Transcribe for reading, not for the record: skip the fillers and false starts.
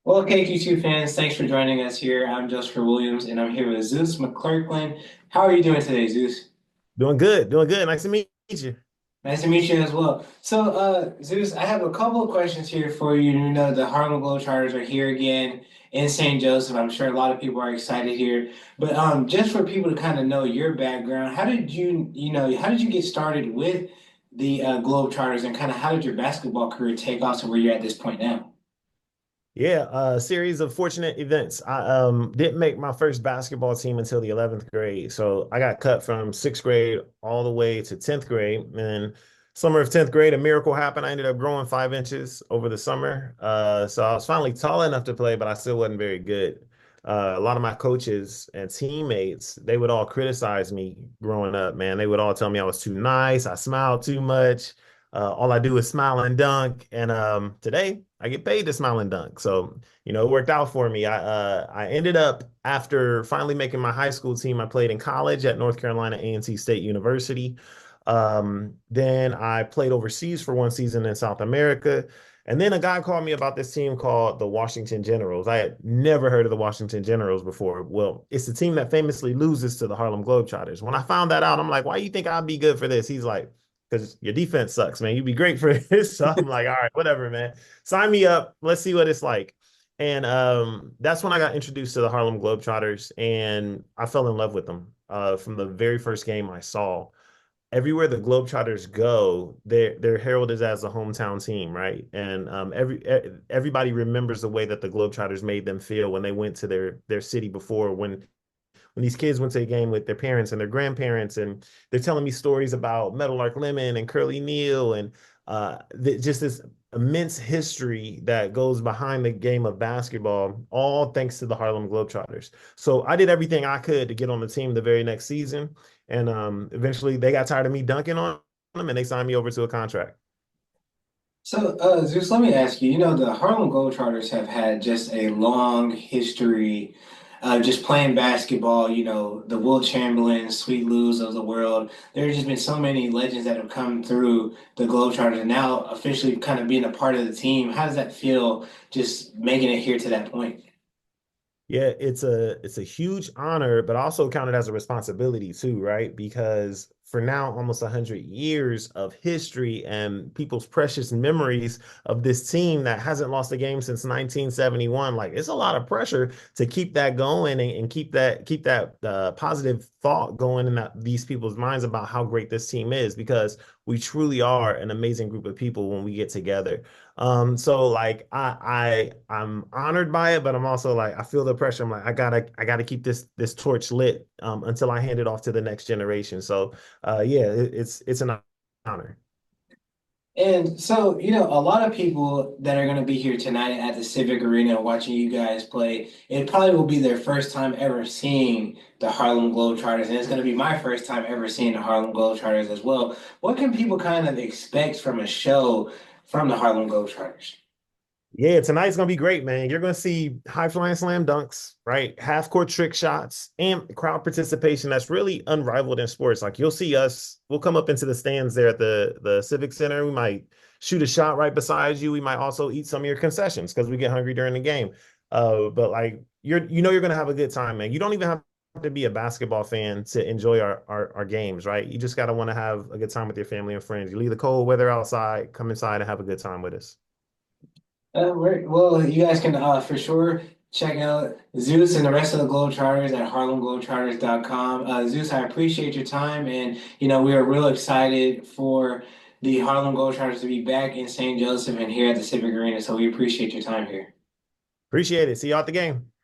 Well, KQ2 fans, thanks for joining us here. I'm Josephfer Williams, and I'm here with Zeus McClurkin. How are you doing today, Zeus? Doing good, doing good. Nice to meet you. Nice to meet you as well. So, Zeus, I have a couple of questions here for you. You know, the Harlem Globetrotters are here again in St. Joseph. I'm sure a lot of people are excited here. But just for people to kind of know your background, how did you get started with the Globetrotters, and kind of how did your basketball career take off to where you're at this point now? Yeah, a series of fortunate events. I didn't make my first basketball team until the 11th grade. So I got cut from sixth grade all the way to 10th grade. And summer of 10th grade, a miracle happened. I ended up growing 5 inches over the summer. So I was finally tall enough to play, but I still wasn't very good. A lot of my coaches and teammates, they would all criticize me growing up, man. They would all tell me I was too nice, I smiled too much. All I do is smile and dunk. And today I get paid to smile and dunk. So, it worked out for me. I ended up after finally making my high school team, I played in college at North Carolina A&T State University. Then I played overseas for one season in South America. And then a guy called me about this team called the Washington Generals. I had never heard of the Washington Generals before. Well, it's the team that famously loses to the Harlem Globetrotters. When I found that out, I'm like, why do you think I'd be good for this? He's like, because your defense sucks, man. You'd be great for this. So I'm like, all right, whatever, man. Sign me up. Let's see what it's like. And that's when I got introduced to the Harlem Globetrotters, and I fell in love with them from the very first game I saw. Everywhere the Globetrotters go, they're heralded as a hometown team, right? And everybody remembers the way that the Globetrotters made them feel when they went to their city before, when these kids went to a game with their parents and their grandparents, and they're telling me stories about Meadowlark Lemon and Curly Neal and just this immense history that goes behind the game of basketball, all thanks to the Harlem Globetrotters. So I did everything I could to get on the team the very next season, and eventually they got tired of me dunking on them, and they signed me over to a contract. So, Zeus, let me ask you, the Harlem Globetrotters have had just a long history of just playing basketball, the Will Chamberlain, Sweet Lou's of the world. There have just been so many legends that have come through the Globetrotters and now officially kind of being a part of the team. How does that feel just making it here to that point? Yeah, it's a huge honor, but also counted as a responsibility too, right? Because for now, almost 100 years of history and people's precious memories of this team that hasn't lost a game since 1971, like it's a lot of pressure to keep that going and keep that positive thought going in these people's minds about how great this team is, because we truly are an amazing group of people when we get together. So like I'm honored by it, but I'm also like I feel the pressure. I'm like I gotta keep this torch lit until I hand it off to the next generation. So yeah, it's an honor. And so, a lot of people that are going to be here tonight at the Civic Arena watching you guys play, it probably will be their first time ever seeing the Harlem Globetrotters, and it's going to be my first time ever seeing the Harlem Globetrotters as well. What can people kind of expect from a show from the Harlem Globetrotters? Yeah, tonight's gonna be great, man. You're gonna see high flying slam dunks, right? Half court trick shots and crowd participation that's really unrivaled in sports. Like you'll see us, we'll come up into the stands there at the Civic Center. We might shoot a shot right beside you. We might also eat some of your concessions because we get hungry during the game. But like you're gonna have a good time, man. You don't even have to be a basketball fan to enjoy our games, right? You just gotta want to have a good time with your family and friends. You leave the cold weather outside, come inside and have a good time with us. Right. Well, you guys can for sure check out Zeus and the rest of the Globetrotters at harlemglobetrotters.com. Zeus, I appreciate your time, and we are real excited for the Harlem Globetrotters to be back in St. Joseph and here at the Civic Arena. So we appreciate your time here. Appreciate it. See you at the game.